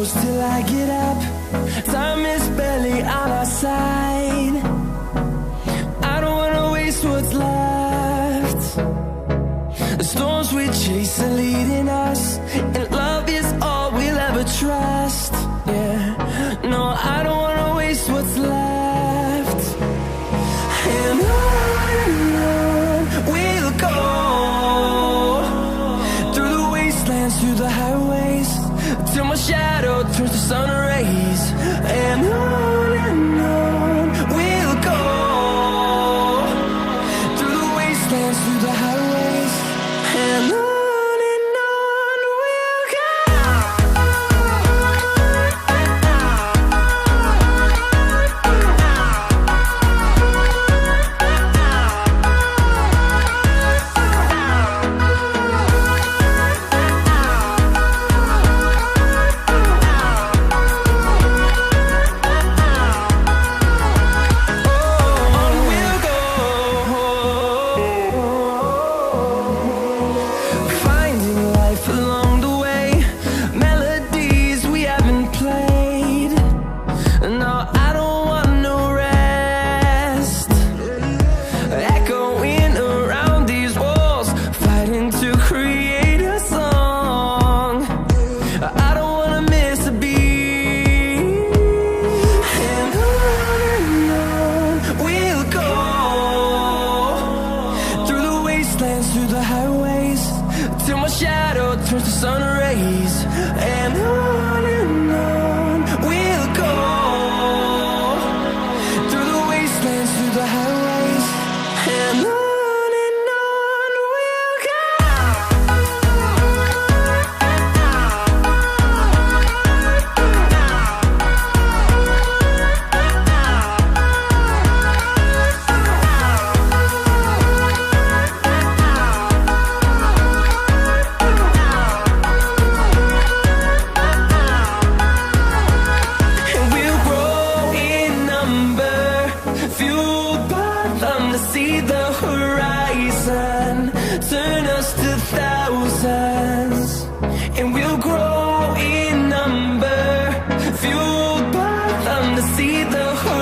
close till I get up. Time is barely on our side. I don't wanna waste what's left. The storms we chase are leading us, and love is all we'll ever trust. Yeah, no, I don't wanna waste what's left. And on we'll go, through the wastelands, through the highways, till my shadow turns to sun rays. And on we'll go, through the wastelands, through the highways, and on we'll go. Through the highways, till my shadow turns to sun rays. And on we'll go, through the wastelands, through the highways, and on we'll go. See the horizon, turn us to thousands, and we'll grow in number, fueled by them to see the horizon.